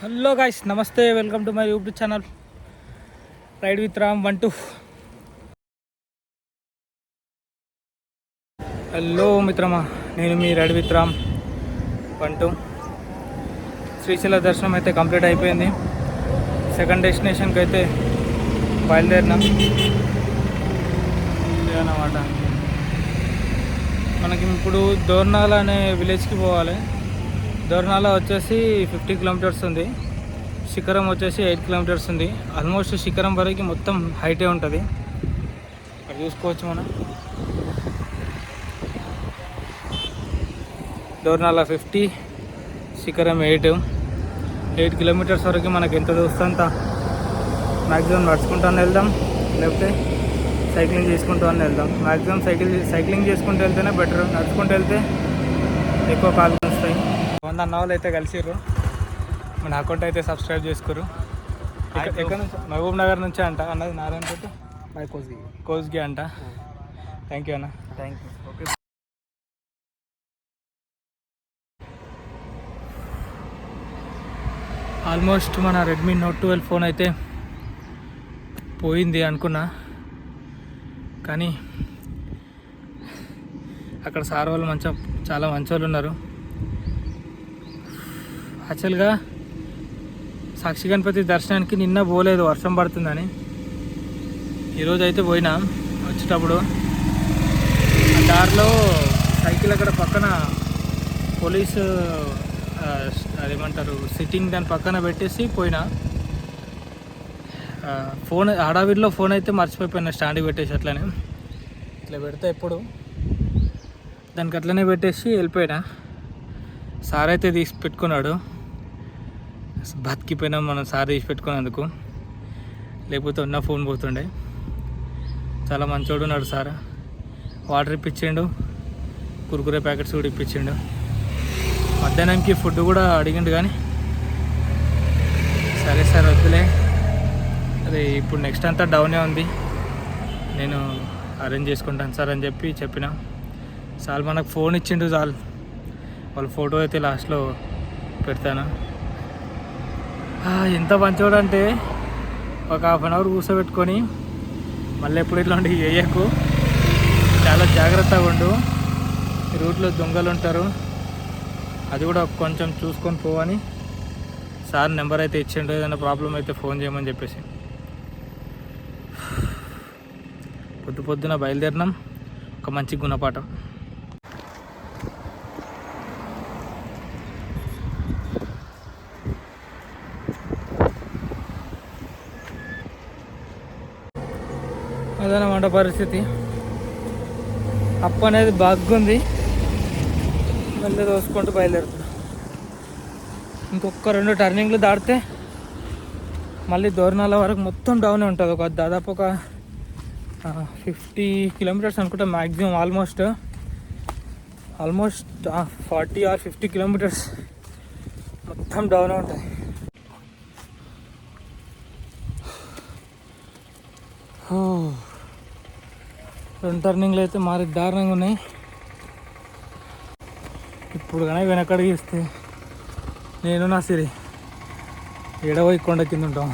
Hello guys, నమస్తే. Welcome to my YouTube channel ride with Ram 1-2. Hello మిత్రమా, నేను మీ రైడ్ విత్ రామ్ 1-2. శ్రీశైల దర్శనం అయితే కంప్లీట్ అయిపోయింది. సెకండ్ డెస్టినేషన్కి అయితే బయలుదేరినాం అన్నమాట. మనకి ఇప్పుడు దోర్నాల అనే విలేజ్కి పోవాలి. దోర్నాల వచ్చేసి 50 కిలోమీటర్స్ ఉంది. శిఖరం వచ్చేసి 8 కిలోమీటర్స్ ఉంది. ఆల్మోస్ట్ శిఖరం వరకు మొత్తం హైటే ఉంటుంది. అది చూసుకోవచ్చు మనం. దోర్నాల 50, శిఖరం 8 కిలోమీటర్స్ వరకు మనకి ఎంత చూస్తంత మ్యాక్సిమం నడుచుకుంటూ వెళ్దాం, లేకపోతే సైక్లింగ్ చేసుకుంటూ వెళ్దాం. మ్యాక్సిమం సైక్లింగ్ చేసుకుంటూ వెళ్తేనే బెటర్. నడుచుకుంటూ వెళ్తే ఎక్కువ కాలు వస్తాయి. 100 అన్న వాళ్ళు అయితే కలిసిర్రు. మన అకౌంట్ అయితే సబ్స్క్రైబ్ చేసుకోరు. ఎక్కడ నుంచి? మహబూబ్ నగర్ నుంచే అంట అన్నది. నారాయణపేట కోస్గి అంట. థ్యాంక్ యూ అన్న. Thank you. ఓకే. ఆల్మోస్ట్ మన రెడ్మీ నోట్ 12 ఫోన్ అయితే పోయింది అనుకున్నా, కానీ అక్కడ సార్ వాళ్ళు చాలా మంచి వాళ్ళు ఉన్నారు. యాక్చువల్గా సాక్షి గణపతి దర్శనానికి నిన్న పోలేదు, వర్షం పడుతుందని. ఈరోజు అయితే పోయినా. వచ్చేటప్పుడు ఆ దారిలో సైకిల్ అక్కడ పక్కన పోలీసు అదేమంటారు సిట్టింగ్ దాని పక్కన పెట్టేసి పోయినా. ఫోన్ హడావిడిలో ఫోన్ అయితే మర్చిపోయినా స్టాండ్కి పెట్టేసి అట్లనే. ఇట్లా పెడితే ఎప్పుడు దానికి అట్లనే పెట్టేసి వెళ్ళిపోయినా. సార్ అయితే తీసి పెట్టుకున్నాడు. బతికిపోయినాం మనం సార్ తీసి పెట్టుకున్నందుకు, లేకపోతే ఉన్న ఫోన్ పోతుండే. చాలా మంచోడు ఉన్నాడు సార్. వాటర్ ఇప్పించిండు, కుర్కురే ప్యాకెట్స్ కూడా ఇప్పించిండు. మధ్యాహ్నంకి ఫుడ్ కూడా అడిగిండు, కానీ సరే సార్ వద్దులే, అదే ఇప్పుడు నెక్స్ట్ అంతా డౌనే ఉంది, నేను అరేంజ్ చేసుకుంటాను సార్ అని చెప్పిన. సార్ మనకు ఫోన్ ఇచ్చిండు చాలు. వాళ్ళ ఫోటో అయితే లాస్ట్లో పెడతాను. ఎంత మంచోడు అంటే, ఒక ½ అవర్ కూర్చోబెట్టుకొని మళ్ళీ ఎప్పుడు ఇట్లాంటివి వేయకు, చాలా జాగ్రత్తగా ఉండు, ఈ రూట్లో దొంగలు ఉంటారు, అది కూడా కొంచెం చూసుకొని పోవని సార్ నెంబర్ అయితే ఇచ్చిండు. ఏదైనా ప్రాబ్లం అయితే ఫోన్ చేయమని చెప్పేసి. పొద్దున బయలుదేరినాం. ఒక మంచి గుణపాఠం. అదనమాట పరిస్థితి. అప్పు అనేది బాగుంది. మళ్ళీ దోసుకుంటూ బయలుదేరుతున్నాం. ఇంకొక 2 టర్నింగ్లు దాటితే మళ్ళీ దోర్నాల వరకు మొత్తం డౌనే ఉంటుంది. దాదాపు ఒక 50 కిలోమీటర్స్ అనుకుంటా మ్యాక్సిమం. ఆల్మోస్ట్ 40 or 50 కిలోమీటర్స్ మొత్తం డౌనే ఉంటుంది. రెండు టర్నింగ్లు అయితే మారి దారుణంగా ఉన్నాయి. ఇప్పుడు కానీ వెనకడికి ఇస్తే నేను నా సిరి ఎడవై కొండ కింద ఉంటాం.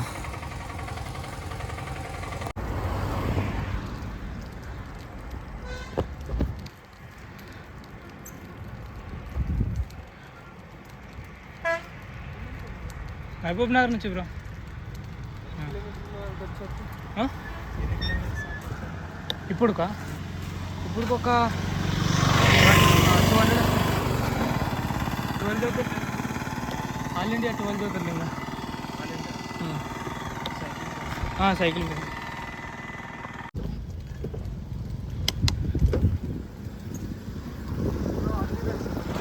మహబూబ్ నగర్ నుంచి బ్రో. ఇప్పుడుక ఒక 12 జ్యోతిర్లింగం, ఆల్ ఇండియా 12 జ్యోతిర్లింగం. సైకిల్ మీద.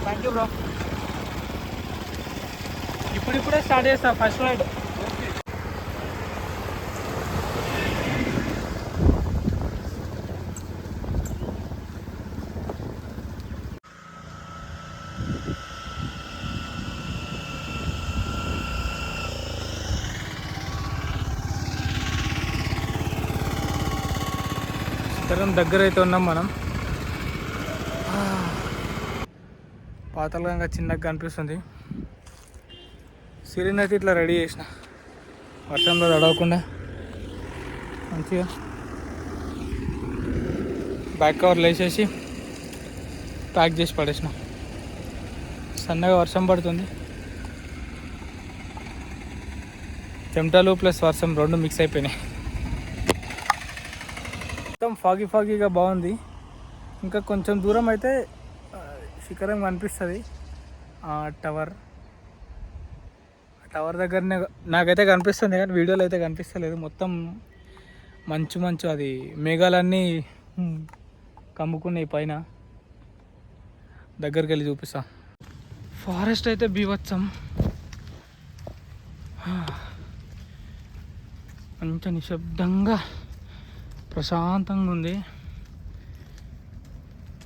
Thank you bro. ఇప్పుడే స్టార్ట్ చేస్తా ఫస్ట్ రైడ్. శిఖరం దగ్గర అయితే ఉన్నాం మనం. పాతాళంగా చిన్నగా కనిపిస్తుంది. సిరిని అయితే ఇట్లా రెడీ చేసిన, వర్షంలో తడవకుండా మంచిగా బ్యాక్ కవర్లు వేసేసి ప్యాక్ చేసి పడేసిన. సన్నగా వర్షం పడుతుంది, చెమటలు ప్లస్ వర్షం రెండు మిక్స్ అయిపోయినాయి. మొత్తం ఫాగీగా బాగుంది. ఇంకా కొంచెం దూరం అయితే శిఖరం కనిపిస్తుంది. టవర్ దగ్గరనే నాకైతే కనిపిస్తుంది, కానీ వీడియోలో అయితే కనిపిస్తలేదు. మొత్తం మంచు అది మేఘాలన్నీ కమ్ముకున్నాయి పైన. దగ్గరికి వెళ్ళి చూపిస్తా. ఫారెస్ట్ అయితే బీభత్సం, మంచి నిశ్శబ్దంగా ప్రశాంతంగా ఉంది.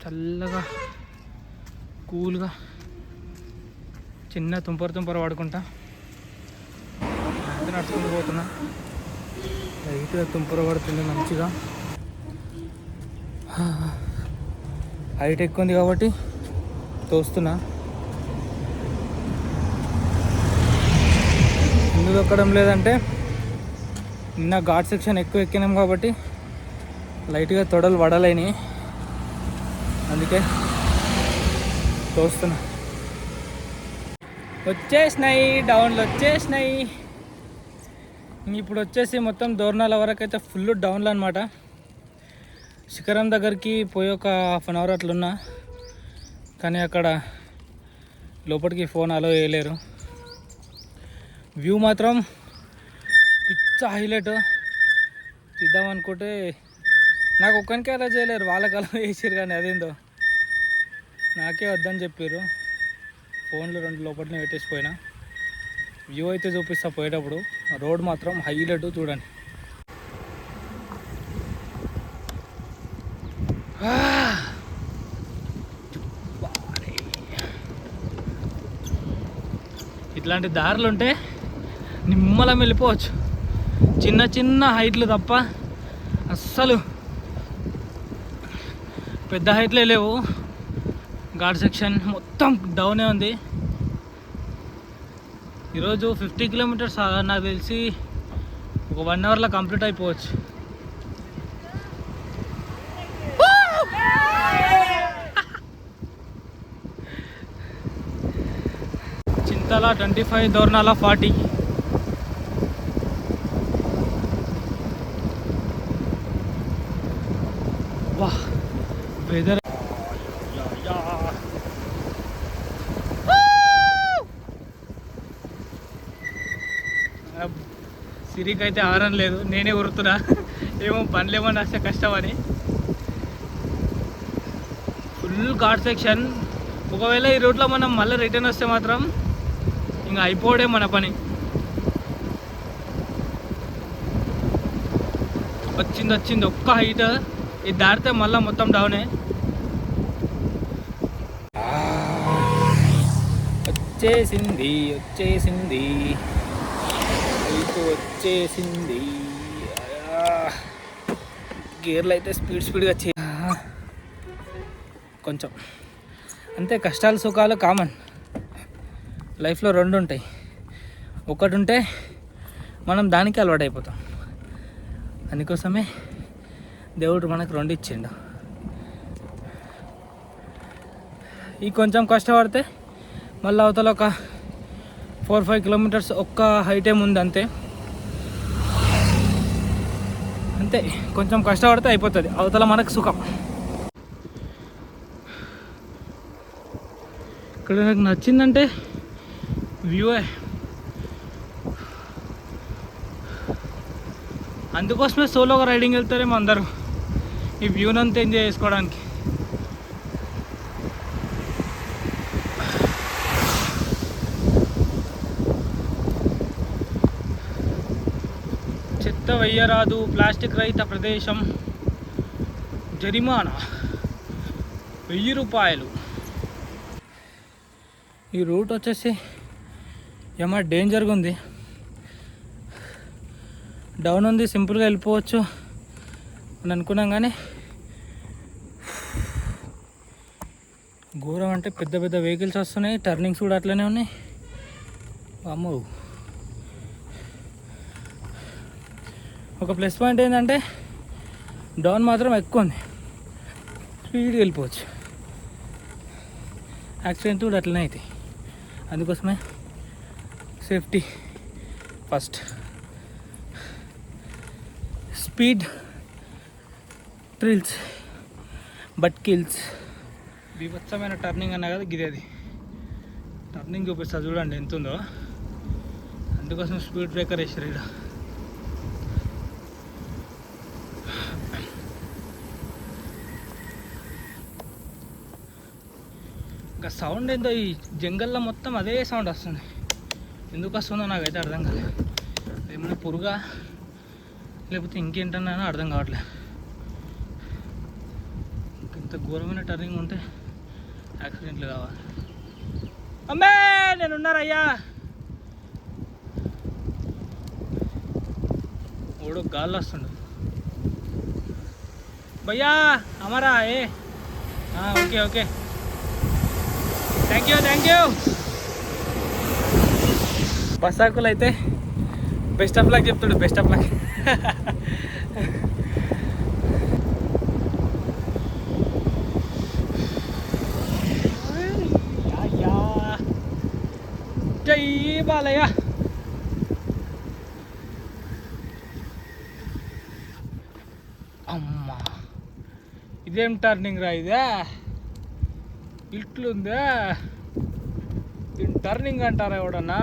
చల్లగా కూల్గా చిన్న తుంపర పడుకుంటా నడుచుకుంటూ పోతున్నా. లైట్గా తుంపర పడుతుంది మంచిగా. హైట్ ఎక్కువ ఉంది కాబట్టి తోస్తున్నా. ఎందుకు ఎక్కడం లేదంటే నిన్న ఘాట్ సెక్షన్ ఎక్కువ ఎక్కినాం కాబట్టి లైట్గా తొడలు వడలేని, అందుకే తోస్తున్నా. వచ్చేసినాయి, డౌన్లు వచ్చేసినాయి. ఇప్పుడు వచ్చేసి మొత్తం దోర్నాల వరకు అయితే ఫుల్ డౌన్లు అనమాట. శిఖరం దగ్గరికి పోయి ఒక హాఫ్ అన్ అవర్ అట్లున్నా, కానీ అక్కడ లోపలికి ఫోన్ అలో వేయలేరు. వ్యూ మాత్రం పిచ్చ హైలైట్. తీద్దామనుకుంటే నాకు ఒక్కనికే అలా చేయలేరు, వాళ్ళకి అలా వేసారు. కానీ అదేందో నాకే వద్దని చెప్పారు. ఫోన్లు 2 లోపలనే పెట్టేసిపోయినా. వ్యూ అయితే చూపిస్తా పోయేటప్పుడు. రోడ్ మాత్రం హైలైట్ చూడండి. ఇట్లాంటి దారులు ఉంటే నిమ్మలం వెళ్ళిపోవచ్చు. చిన్న హైట్లు తప్ప అస్సలు పెద్ద హైట్లే లేవు. ఘాట్ సెక్షన్ మొత్తం డౌనే ఉంది. ఈరోజు 50 కిలోమీటర్స్ నాకు తెలిసి ఒక 1 అవర్లో కంప్లీట్ అయిపోవచ్చు. చింతల 25, దోర్నాల 40. వా వెదర్ సిరికి అయితే ఆరం లేదు, నేనే ఉరుతున్నా. ఏమో పనులేమన్నా వస్తే కష్టమని. Full ghat section. ఒకవేళ ఈ రూట్లో మనం మళ్ళీ రిటర్న్ వస్తే మాత్రం ఇంకా అయిపోవడే మన పని. వచ్చింది ఒక్క హైట్. ఇది దాటితే మళ్ళీ మొత్తం డౌనే. వచ్చేసింది వచ్చేసింది. గేర్లు అయితే స్పీడ్గా కొంచెం అంతే. కష్టాలు సుఖాలు కామన్ లైఫ్లో, 2 ఉంటాయి. ఒకటి ఉంటే మనం దానికి అలవాటు అయిపోతాం. అందుకోసమే దేవుడు మనకు 2 ఇచ్చిండు. ఈ కొంచెం కష్టపడితే మళ్ళీ అవతల ఒక 4-5 కిలోమీటర్స్ ఒక్క హైటే ఉంది అంతే. కొంచెం కష్టపడితే అయిపోతుంది, అవతల మనకు సుఖం. ఇక్కడ నాకు నచ్చిందంటే వ్యూయే. అందుకోసమే సోలోగా రైడింగ్ వెళ్తారేమో అందరూ, ఈ వ్యూనంతా ఎంజాయ్ చేసుకోవడానికి. చెత్త వెయ్యరాదు, ప్లాస్టిక్ రహిత ప్రదేశం, జరిమానా 1000 రూపాయలు. ఈ రూట్ వచ్చేసి ఏమో డేంజర్గా ఉంది. డౌన్ ఉంది, సింపుల్గా వెళ్ళిపోవచ్చు అని అనుకున్నాం, కానీ ఘోరం అంటే పెద్ద వెహికల్స్ వస్తున్నాయి. టర్నింగ్స్ కూడా అట్లనే ఉన్నాయి. అమ్మో. ఒక ప్లస్ పాయింట్ ఏంటంటే డౌన్ మాత్రం ఎక్కువ ఉంది, స్పీడ్గా వెళ్ళిపోవచ్చు. యాక్సిడెంట్ కూడా అట్లనే అవుతాయి, అందుకోసమే safety first. Speed thrills but kills. బీభత్సమైన టర్నింగ్ అన్నా కదా గిది, అది టర్నింగ్ చూపిస్తా చూడండి ఎంత ఉందో. అందుకోసం స్పీడ్ బ్రేకర్ వేసారు ఇక్కడ. ఇంకా సౌండ్ ఏందో ఈ జంగల్లో మొత్తం అదే సౌండ్ వస్తుంది, ఎందుకు వస్తుందో నాకైతే అర్థం కాలేదు. ఏమైనా పురుగా లేకపోతే ఇంకేంటన్నా అర్థం కావట్లేదు. ఇంత ఘోరమైన టర్నింగ్ ఉంటే యాక్సిడెంట్లు కావాలి. అమ్మే నేను ఉన్నారయ్యా. ఓడో గాల్లో వస్తుండు. భయ్యా అమరా ఏ ఓకే ఓకే, థ్యాంక్ యూ. బస్సాకులు అయితే బెస్ట్ ఆఫ్ లక్ చెప్తాడు, బెస్ట్ ఆఫ్ లక్. జై బాలయ్య. అమ్మా ఇదేం టర్నింగ్ రా, ఇదే ఇట్లుందా? దీన్ని టర్నింగ్ అంటారా ఎవడన్నా?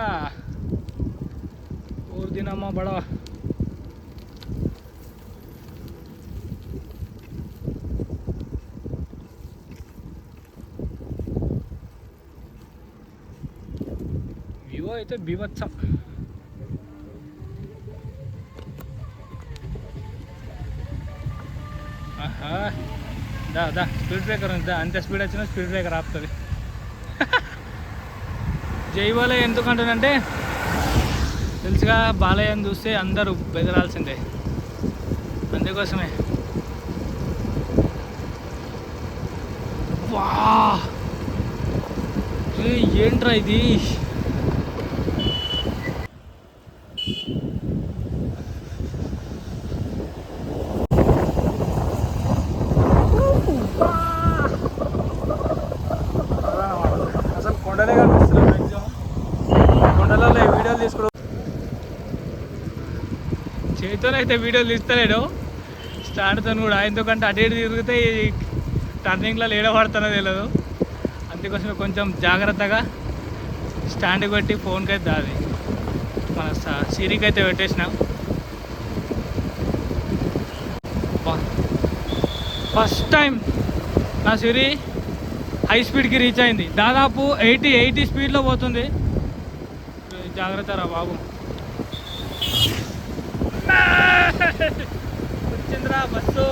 ఊరు దినమ్మా బడవ. వ్యూ అయితే బీభత్సం. ఆహా దా స్పీడ్ బ్రేకర్ ఉంది, అంతే స్పీడ్ వచ్చినా స్పీడ్ బ్రేకర్ ఆపుతుంది. జై బాలయ్య ఎందుకంటానంటే తెలుసుగా, బాలయ్యని చూస్తే అందరూ బెదరాల్సిందే, అందుకోసమే. వా ఏంట్రా ఇది? అసలు కొండలే కనిపిస్తుంది మ్యాక్సిమం. కొండలలో వీడియోలు తీసుకోవడం చేతితోనైతే వీడియోలు తీస్తలేడు, స్టాండ్తో కూడా. ఎందుకంటే అటు ఇటు తిరిగితే టర్నింగ్లో ఏడబడుతున్నది తెలియదు, అందుకోసమే కొంచెం జాగ్రత్తగా స్టాండ్ పెట్టి ఫోన్కి అయితే అది మన సిరికి అయితే పెట్టేసినాం. ఫస్ట్ టైం నా సిరి హై స్పీడ్కి రీచ్ అయింది, దాదాపు 80 స్పీడ్లో పోతుంది. జాగ్రత్త రా బాబు. వచ్చిందిరా బస్సు.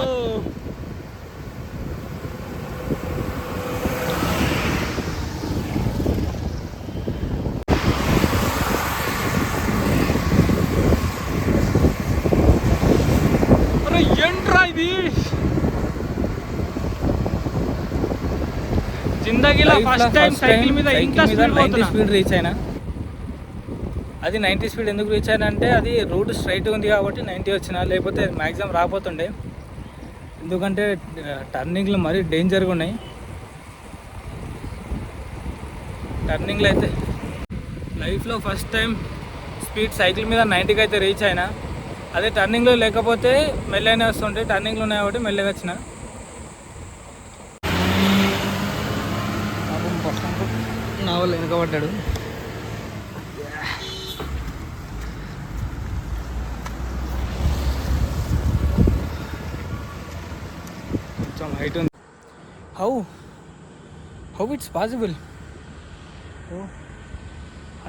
అరే ఏంట్రా ఇది? జిందగీలో ఫస్ట్ టైం సైకిల్ మీద ఇంత స్పీడ్ రీచ్ అయినా. అది 90 స్పీడ్ ఎందుకు రీచ్ అయినా అంటే అది రూట్ స్ట్రైట్ ఉంది కాబట్టి 90 వచ్చిన, లేకపోతే మ్యాక్సిమం రాకపోతుండే. ఎందుకంటే టర్నింగ్లు మరీ డేంజర్గా ఉన్నాయి. టర్నింగ్లో అయితే లైఫ్లో ఫస్ట్ టైం స్పీడ్ సైకిల్ మీద 90కి అయితే రీచ్ అయినా. అదే టర్నింగ్లో లేకపోతే మెల్లగానే వస్తుంటే, టర్నింగ్లో ఉన్నాయి కాబట్టి మెల్లగా వచ్చిన. నా వల్ల వెనుకబడ్డాడు. కొంచెం హైట్ ఉంది. How it's possible?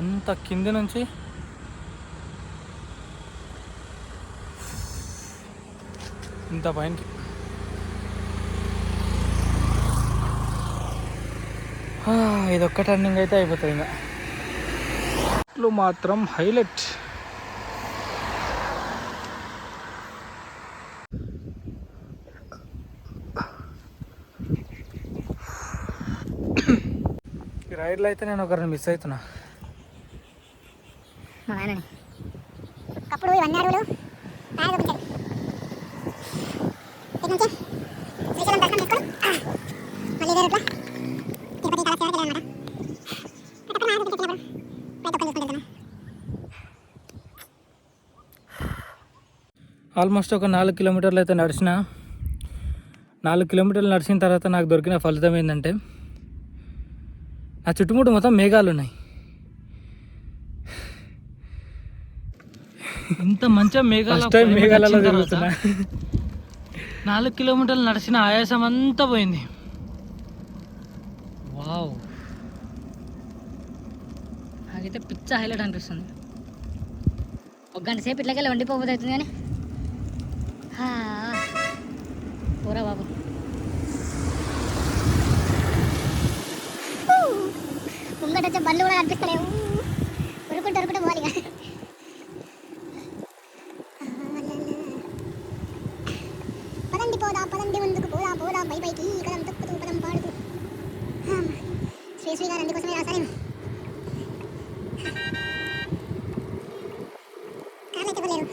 అంత కింద నుంచి ఇంత పైనకి. ఇదొక్క టర్నింగ్ అయితే అయిపోతుంది. ఇంకా ఇట్లు మాత్రం హైలైట్. ఈ రైడ్లో అయితే నేను ఒకరిని మిస్ అవుతున్నా. అప్పుడు ఇవన్నీ అడుగులు ఆల్మోస్ట్ ఒక 4 కిలోమీటర్లు అయితే నడిచిన. 4 కిలోమీటర్లు నడిచిన తర్వాత నాకు దొరికిన ఫలితం ఏంటంటే నా చుట్టుముట్టు మొత్తం మేఘాలు ఉన్నాయి. ఇంత మంచిగా మేఘాలలో తిరుగుతున్నా. 4 కిలోమీటర్లు నడిచిన ఆయాసం అంతా పోయింది. వావ్, నాకైతే పిచ్చ హైలైట్ అనిపిస్తుంది. ఒక గంట సేపు ఇట్లకెళ్ళి వండిపోతుంది అవుతుంది కానీ పోరా బాబు. ముంగట వచ్చే బండ్లు కూడా కనిపిస్తలేవు. ఉరుకుంటే పోవాలి ఇక. పదండి పోదా, పదండి ముందుకు పోదా, పోదా బై బైకి కదం తొక్కుతూ పదం పాడుతూ. శ్రీ గారు అందుకోసమే రాసాను. కార్లు అయితే పోలేరు.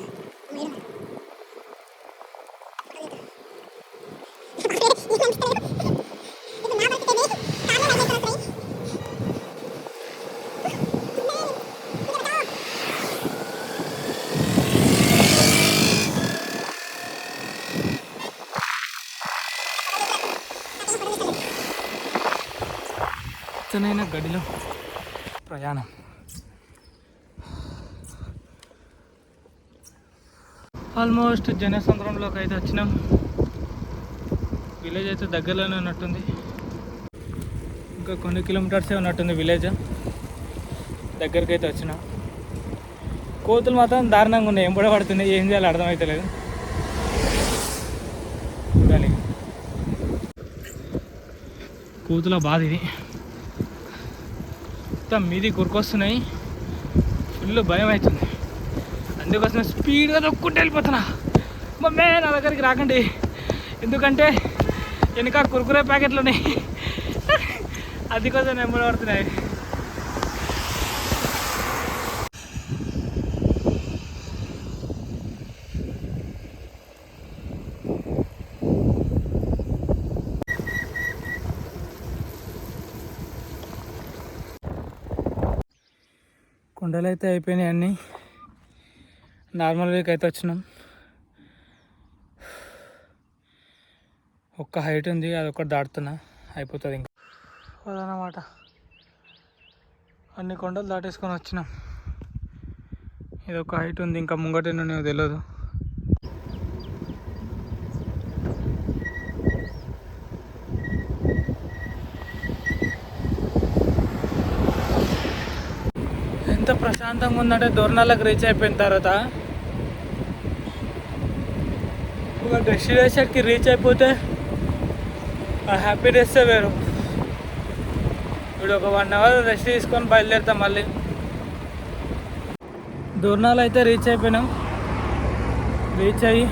పచ్చనైన గడిలో ప్రయాణం. ఆల్మోస్ట్ జనసంద్రంలోకి అయితే వచ్చినాం. విలేజ్ అయితే దగ్గరలోనే ఉన్నట్టుంది. ఇంకా కొన్ని కిలోమీటర్సే ఉన్నట్టుంది విలేజ్. దగ్గరికి అయితే వచ్చినాం. కోతులు మాత్రం దారుణంగా ఉన్నాయి, ఎంబడ పడుతున్నాయి. ఏం చేయాలో అర్థమవుతలేదు. చూడాలి. కోతుల బాధ ఇది. మొత్తం మీది కురుకొస్తున్నాయి. ఫుల్ భయం అవుతుంది. అందుకోసం స్పీడ్గా నొక్కుంటూ వెళ్ళిపోతున్నా. మమ్మే నా దగ్గరికి రాకండి, ఎందుకంటే వెనక కురుకురే ప్యాకెట్లు ఉన్నాయి. అది కోసం ఎంబడ పడుతున్నాయి. కొండలు అయితే అయిపోయినాయి అన్నీ. నార్మల్ వీక్ అయితే వచ్చినాం. ఒక్క హైట్ ఉంది, అదొక్కటి దాటుతున్నా, అయిపోతుంది ఇంకా అదనమాట. అన్ని కొండలు దాటేసుకొని వచ్చినాం. ఇది ఒక హైట్ ఉంది, ఇంకా ముంగట నేను తెలియదు. ఎంత ప్రశాంతంగా ఉందంటే దోర్నాలకు రీచ్ అయిపోయిన తర్వాత ఒక డెస్టినేషన్కి రీచ్ అయిపోతే ఆ హ్యాపీనెస్సే వేరు. ఇప్పుడు ఒక 1 అవర్ రెస్ట్ తీసుకొని బయలుదేరుతాం మళ్ళీ. దోర్నాలు అయితే రీచ్ అయిపోయినాం. రీచ్ అయ్యి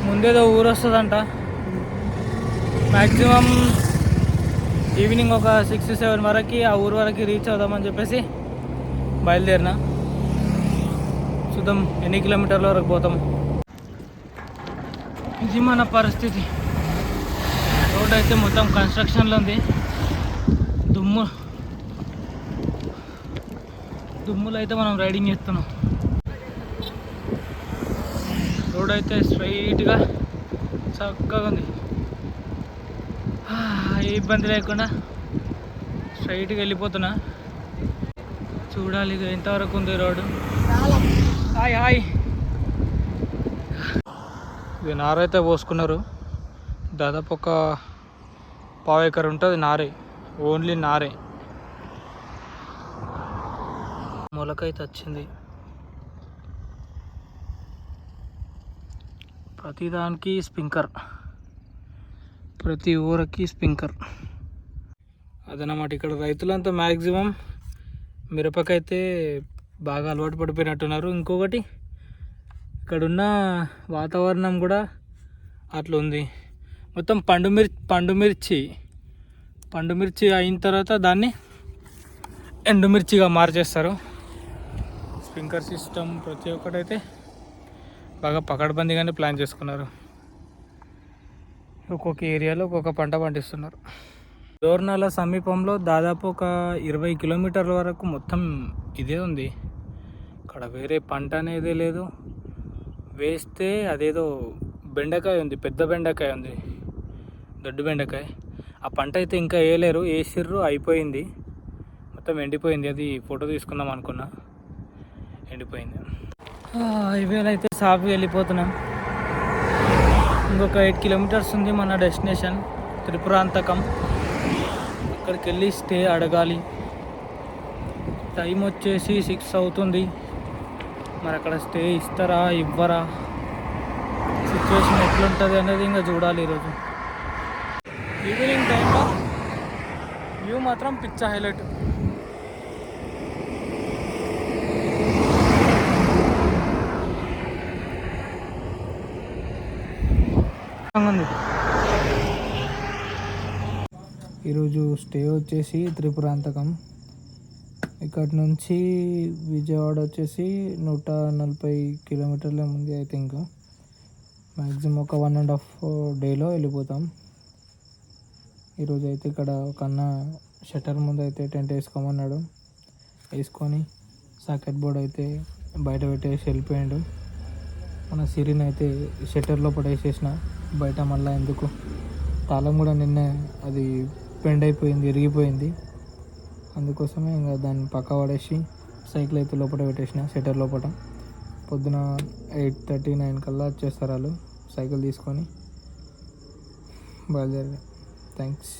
ముందేదో ఊరు వస్తుందంట. మ్యాక్సిమం ఈవినింగ్ ఒక 6-7 వరకు ఆ ఊరు వరకు రీచ్ అవుదామని చెప్పేసి బయలుదేరిన. చూద్దాం ఎన్ని కిలోమీటర్ల వరకు పోతాం. ఇది మన పరిస్థితి. రోడ్ అయితే మొత్తం కన్స్ట్రక్షన్లో ఉంది. దుమ్ములు అయితే మనం రైడింగ్ చేస్తున్నాం. రోడ్ అయితే స్ట్రైట్గా చక్కగా ఉంది. ఏ ఇబ్బంది లేకుండా స్ట్రైట్గా వెళ్ళిపోతున్నా. చూడాలి ఇక ఎంతవరకు ఉంది రోడ్డు. Hi hi. ఇది నారైతే పోసుకున్నారు. దాదాపు ఒక 1/2 ఎకర్ ఉంటుంది నారే, ఓన్లీ నారే. మొలకైతే వచ్చింది. ప్రతిదానికి స్ప్రింకర్, ప్రతి ఊరికి స్ప్రింకర్ అదనమాట. ఇక్కడ రైతులంతా మ్యాక్సిమం మిరపకైతే బాగా అలవాటు పడిపోయినట్టున్నారు. ఇంకొకటి ఇక్కడున్న వాతావరణం కూడా అట్లా ఉంది. మొత్తం పండుమిర్చి అయిన తర్వాత దాన్ని ఎండుమిర్చిగా మార్చేస్తారు. స్ప్రింకర్ సిస్టమ్ ప్రతి ఒక్కటైతే బాగా పకడ్బందీగానే ప్లాన్ చేసుకున్నారు. ఒక్కొక్క ఏరియాలో ఒక్కొక్క పంట పండిస్తున్నారు. దోర్నాల సమీపంలో దాదాపు ఒక 20 కిలోమీటర్ల వరకు మొత్తం ఇదే ఉంది. అక్కడ వేరే పంట అనేది లేదు. వేస్తే అదేదో బెండకాయ ఉంది, పెద్ద బెండకాయ ఉంది, దొడ్డు బెండకాయ. ఆ పంట అయితే ఇంకా వేయలేరు, వేసిర్రు, అయిపోయింది, మొత్తం ఎండిపోయింది. అది ఫోటో తీసుకుందాం అనుకున్నా, ఎండిపోయింది. ఇవేళ అయితే సాఫ్గా వెళ్ళిపోతున్నాం. ఇంకొక 8 కిలోమీటర్స్ ఉంది మన డెస్టినేషన్ త్రిపురాంతకం. అక్కడికి వెళ్ళి స్టే అడగాలి. టైం వచ్చేసి 6 అవుతుంది. మరి అక్కడ స్టే ఇస్తారా ఇవ్వరా, సిచ్యువేషన్ ఎట్లుంటుంది అనేది ఇంకా చూడాలి. ఈరోజు ఈవినింగ్ టైంలో వ్యూ మాత్రం పిచ్చ హైలైట్. ఉంది. ఈరోజు స్టే వచ్చేసి త్రిపురాంతకం. ఇక్కడి నుంచి విజయవాడ వచ్చేసి 140 కిలోమీటర్ల ఉంది. ఐ థింక్ మ్యాక్సిమం ఒక 1.5 డేలో వెళ్ళిపోతాం. ఈరోజు అయితే ఇక్కడ ఒక అన్న షట్టర్ ముందు అయితే టెంట్ వేసుకోమన్నాడు. వేసుకొని సాకెట్ బోర్డ్ అయితే బయట పెట్టేసి వెళ్ళిపోయాడు. మన సిరిని అయితే షట్టర్ లోపల వేసేసిన. బయట మళ్ళీ ఎందుకు, తాళం కూడా నిన్నే అది బెండ్ అయిపోయింది, ఇరిగిపోయింది. అందుకోసమే ఇంకా దాన్ని పక్క పడేసి సైకిల్ అయితే లోపల పెట్టేసిన షట్టర్ లోపల. పొద్దున 8:30-9 కల్లా వచ్చేస్తారు వాళ్ళు సైకిల్ తీసుకొని. బయలుదేరి. థ్యాంక్స్.